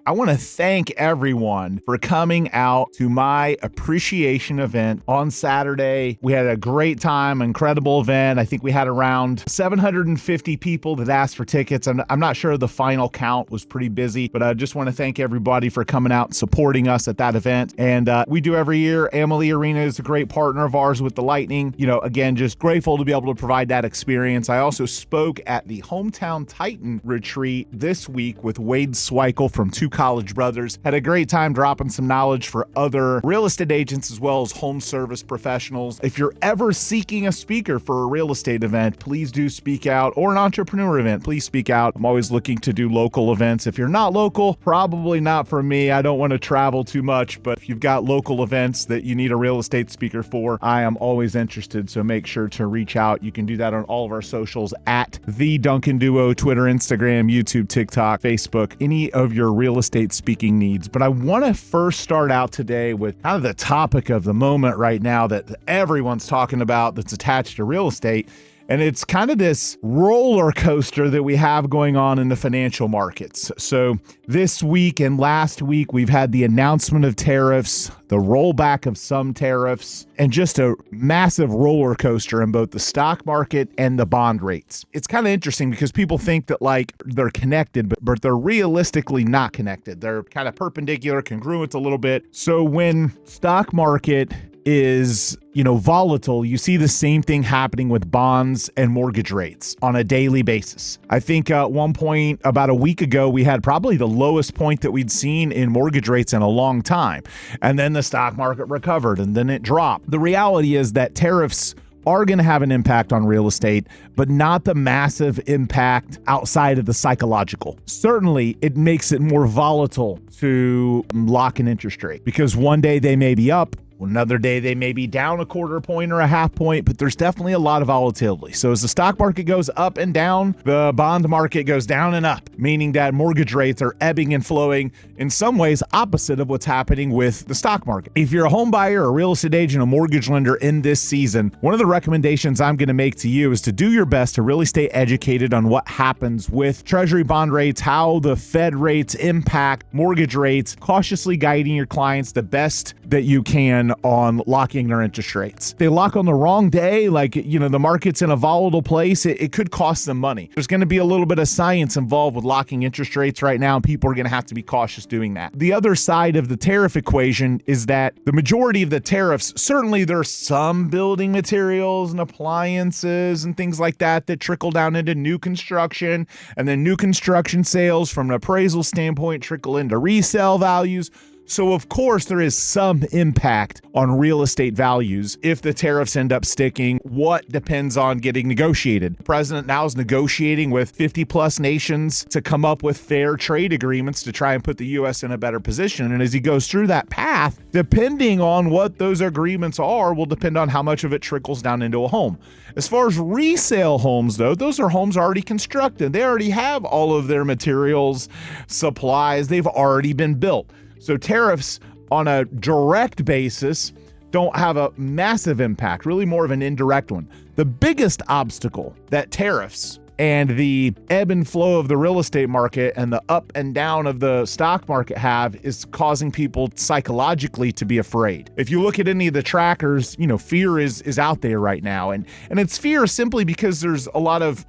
I want to thank everyone for coming out to my appreciation event on Saturday. We had a great time, incredible event. I think we had around 750 people that asked for tickets. I'm not sure the final count was pretty busy, but I just want to thank everybody for coming out and supporting us at that event. And we do every year. Amalie Arena is a great partner of ours with the Lightning. Again, just grateful to be able to provide that experience. I also spoke at the Hometown Titan retreat this week with Wade Sweikel from Two College Brothers. Had a great time dropping some knowledge for other real estate agents as well as home service professionals. If you're ever seeking a speaker for a real estate event, please do speak out, or an entrepreneur event, please speak out. I'm always looking to do local events. If you're not local, probably not for me. I don't want to travel too much, but if you've got local events that you need a real estate speaker for, I am always interested, so make sure to reach out. You can do that on all of our socials at The Duncan Duo, Twitter, Instagram, YouTube, TikTok, Facebook, any of your real estate speaking needs. But I want to first start out today with kind of the topic of the moment right now that everyone's talking about that's attached to real estate. And it's kind of this roller coaster that we have going on in the financial markets. So this week and last week, we've had the announcement of tariffs, the rollback of some tariffs, and just a massive roller coaster in both the stock market and the bond rates. It's kind of interesting because people think that they're connected, but they're realistically not connected. They're kind of perpendicular, congruent a little bit. So when stock market is, volatile, you see the same thing happening with bonds and mortgage rates on a daily basis. I think at one point about a week ago, we had probably the lowest point that we'd seen in mortgage rates in a long time. And then the stock market recovered and then it dropped. The reality is that tariffs are going to have an impact on real estate, but not the massive impact outside of the psychological. Certainly, it makes it more volatile to lock an interest rate because one day they may be up, another day they may be down a quarter point or a half point, but there's definitely a lot of volatility. So as the stock market goes up and down, the bond market goes down and up, meaning that mortgage rates are ebbing and flowing in some ways opposite of what's happening with the stock market. If you're a home buyer, a real estate agent, a mortgage lender in this season, one of the recommendations I'm going to make to you is to do your best to really stay educated on what happens with treasury bond rates, how the Fed rates impact mortgage rates, cautiously guiding your clients the best that you can on locking their interest rates. They lock on the wrong day, the market's in a volatile place, it could cost them money. There's going to be a little bit of science involved with locking interest rates right now, and people are going to have to be cautious doing that. The other side of the tariff equation is that the majority of the tariffs, certainly there's some building materials and appliances and things like that trickle down into new construction, and then new construction sales from an appraisal standpoint trickle into resale values. So of course there is some impact on real estate values if the tariffs end up sticking. What depends on getting negotiated. The president now is negotiating with 50 plus nations to come up with fair trade agreements to try and put the U.S. in a better position. And as he goes through that path, depending on what those agreements are, will depend on how much of it trickles down into a home. As far as resale homes, though, those are homes already constructed. They already have all of their materials, supplies. They've already been built. So tariffs on a direct basis don't have a massive impact, really more of an indirect one. The biggest obstacle that tariffs and the ebb and flow of the real estate market and the up and down of the stock market have is causing people psychologically to be afraid. If you look at any of the trackers, fear is out there right now. And it's fear simply because there's a lot of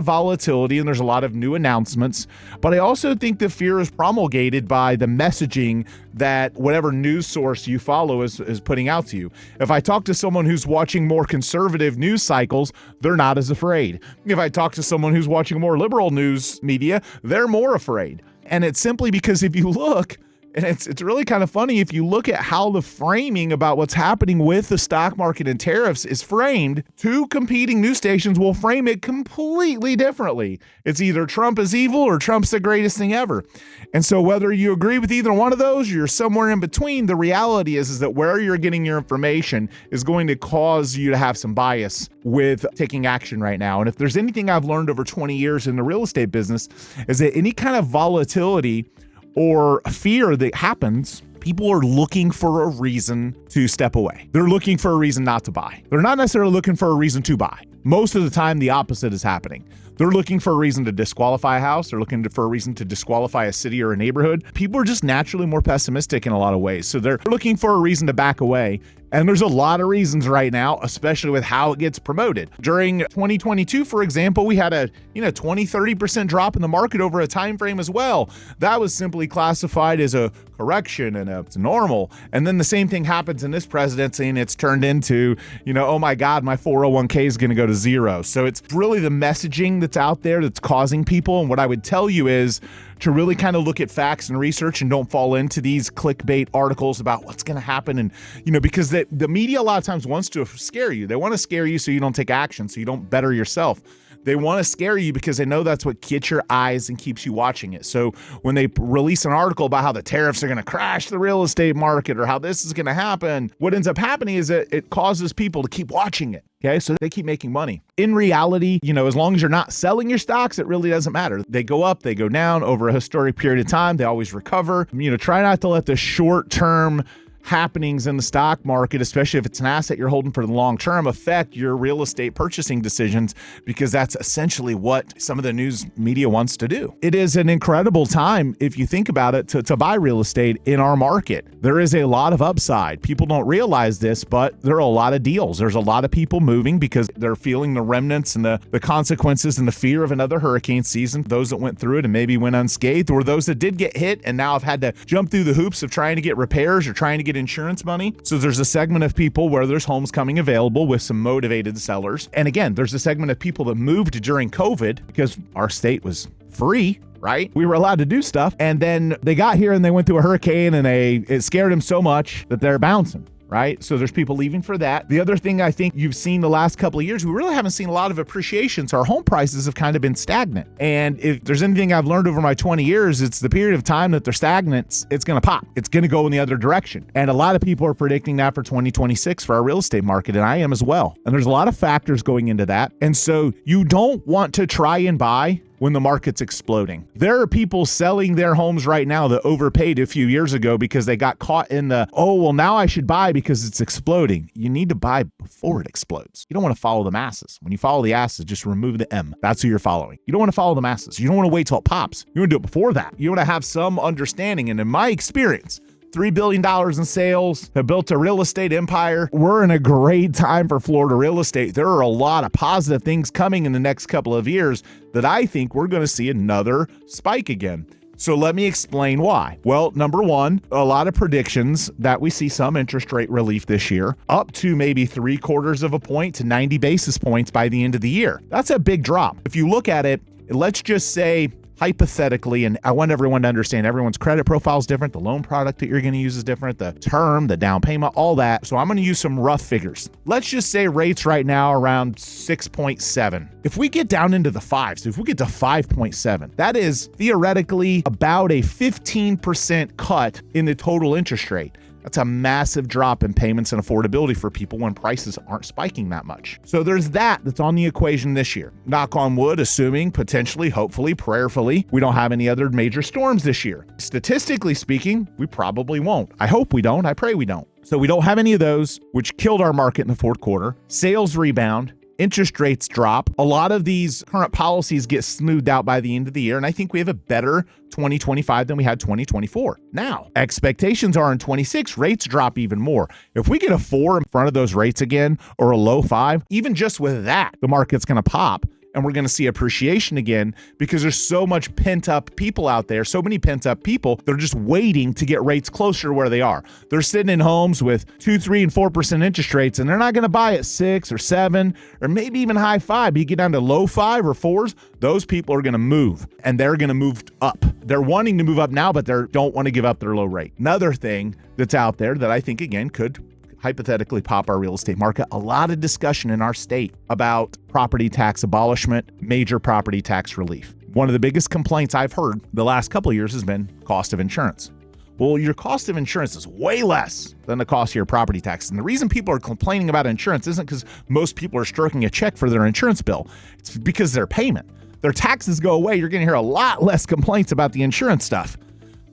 volatility and there's a lot of new announcements. But I also think the fear is promulgated by the messaging that whatever news source you follow is putting out to you. If I talk to someone who's watching more conservative news cycles, they're not as afraid. If I talk to someone who's watching more liberal news media, they're more afraid. And it's simply because if you look, and it's really kind of funny, if you look at how the framing about what's happening with the stock market and tariffs is framed, two competing news stations will frame it completely differently. It's either Trump is evil or Trump's the greatest thing ever. And so whether you agree with either one of those or you're somewhere in between, the reality is that where you're getting your information is going to cause you to have some bias with taking action right now. And if there's anything I've learned over 20 years in the real estate business, is that any kind of volatility or fear that happens, people are looking for a reason to step away. They're looking for a reason not to buy. They're not necessarily looking for a reason to buy. Most of the time, the opposite is happening. They're looking for a reason to disqualify a house. They're looking for a reason to disqualify a city or a neighborhood. People are just naturally more pessimistic in a lot of ways. So they're looking for a reason to back away. And there's a lot of reasons right now, especially with how it gets promoted. During 2022, for example, we had a 20-30% drop in the market over a time frame as well. That was simply classified as a correction and it's normal. And then the same thing happens in this presidency and it's turned into, oh my God, my 401k is going to go to zero. So it's really the messaging that's out there that's causing people. And what I would tell you is to really kind of look at facts and research and don't fall into these clickbait articles about what's going to happen. And, because the media a lot of times wants to scare you. They want to scare you so you don't take action, so you don't better yourself. They want to scare you because they know that's what gets your eyes and keeps you watching it. So when they release an article about how the tariffs are going to crash the real estate market or how this is going to happen, what ends up happening is that it causes people to keep watching it. Okay, so they keep making money. In reality, as long as you're not selling your stocks, it really doesn't matter. They go up, they go down over a historic period of time. They always recover. Try not to let the short-term happenings in the stock market, especially if it's an asset you're holding for the long term, affect your real estate purchasing decisions, because that's essentially what some of the news media wants to do. It is an incredible time, if you think about it, to buy real estate in our market. There is a lot of upside. People don't realize this, but there are a lot of deals. There's a lot of people moving because they're feeling the remnants and the consequences and the fear of another hurricane season. Those that went through it and maybe went unscathed, or those that did get hit and now have had to jump through the hoops of trying to get repairs or trying to get insurance money. So there's a segment of people where there's homes coming available with some motivated sellers. And again, there's a segment of people that moved during COVID because our state was free, right? We were allowed to do stuff. And then they got here and they went through a hurricane and it scared them so much that they're bouncing. Right? So there's people leaving for that. The other thing I think you've seen the last couple of years, we really haven't seen a lot of appreciation. So our home prices have kind of been stagnant. And if there's anything I've learned over my 20 years, it's the period of time that they're stagnant, it's going to pop. It's going to go in the other direction. And a lot of people are predicting that for 2026 for our real estate market. And I am as well. And there's a lot of factors going into that. And so you don't want to try and buy when the market's exploding. There are people selling their homes right now that overpaid a few years ago because they got caught in now I should buy because it's exploding. You need to buy before it explodes. You don't want to follow the masses. When you follow the masses, just remove the M. That's who you're following. You don't want to follow the masses. You don't want to wait till it pops. You want to do it before that. You want to have some understanding. And in my experience, $3 billion in sales, have built a real estate empire. We're in a great time for Florida real estate. There are a lot of positive things coming in the next couple of years that I think we're going to see another spike again. So let me explain why. Well, number one, a lot of predictions that we see some interest rate relief this year, up to maybe 3/4 of a point to 90 basis points by the end of the year. That's a big drop. If you look at it, let's just say hypothetically, and I want everyone to understand everyone's credit profile is different. The loan product that you're going to use is different. The term, the down payment, all that. So I'm going to use some rough figures. Let's just say rates right now are around 6.7. If we get down into the fives, if we get to 5.7, that is theoretically about a 15% cut in the total interest rate. That's a massive drop in payments and affordability for people when prices aren't spiking that much. So there's that's on the equation this year. Knock on wood, assuming potentially, hopefully, prayerfully, we don't have any other major storms this year. Statistically speaking, we probably won't. I hope we don't. I pray we don't. So we don't have any of those, which killed our market in the fourth quarter. Sales rebound. Interest rates drop. A lot of these current policies get smoothed out by the end of the year, and I think we have a better 2025 than we had 2024. Now, expectations are in 26, rates drop even more. If we get a 4 in front of those rates again, or a low 5, even just with that, the market's going to pop. And we're going to see appreciation again because there's so much pent up people out there, so many pent up people. They're just waiting to get rates closer to where they are. They're sitting in homes with 2, 3, and 4% interest rates, and they're not going to buy at 6 or 7 or maybe even high 5. But you get down to low 5 or 4s, those people are going to move, and they're going to move up. They're wanting to move up now, but they don't want to give up their low rate. Another thing that's out there that I think, again, could hypothetically pop our real estate market. A lot of discussion in our state about property tax abolishment, major property tax relief. One of the biggest complaints I've heard the last couple of years has been cost of insurance. Well, your cost of insurance is way less than the cost of your property tax. And the reason people are complaining about insurance isn't because most people are stroking a check for their insurance bill. It's because their payment. Their taxes go away. You're going to hear a lot less complaints about the insurance stuff.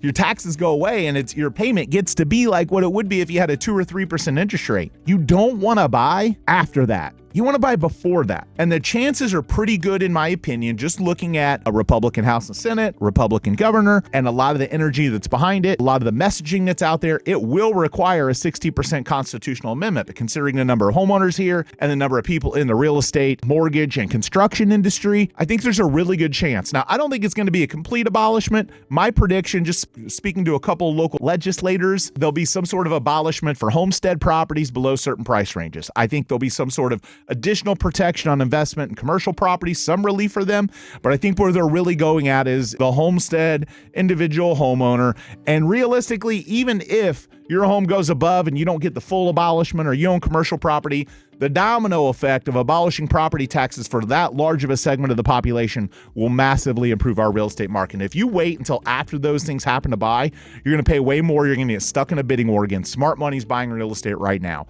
Your taxes go away and your payment gets to be like what it would be if you had a 2 or 3% interest rate. You don't want to buy after that. You want to buy before that. And the chances are pretty good, in my opinion, just looking at a Republican House and Senate, Republican governor, and a lot of the energy that's behind it, a lot of the messaging that's out there, it will require a 60% constitutional amendment. But considering the number of homeowners here and the number of people in the real estate, mortgage, and construction industry, I think there's a really good chance. Now, I don't think it's going to be a complete abolishment. My prediction, just speaking to a couple of local legislators, there'll be some sort of abolishment for homestead properties below certain price ranges. I think there'll be some sort of additional protection on investment in commercial properties, some relief for them. But I think where they're really going at is the homestead individual homeowner. And realistically, even if your home goes above and you don't get the full abolishment, or you own commercial property, the domino effect of abolishing property taxes for that large of a segment of the population will massively improve our real estate market. And if you wait until after those things happen to buy, you're going to pay way more. You're going to get stuck in a bidding war again. Smart money's buying real estate right now.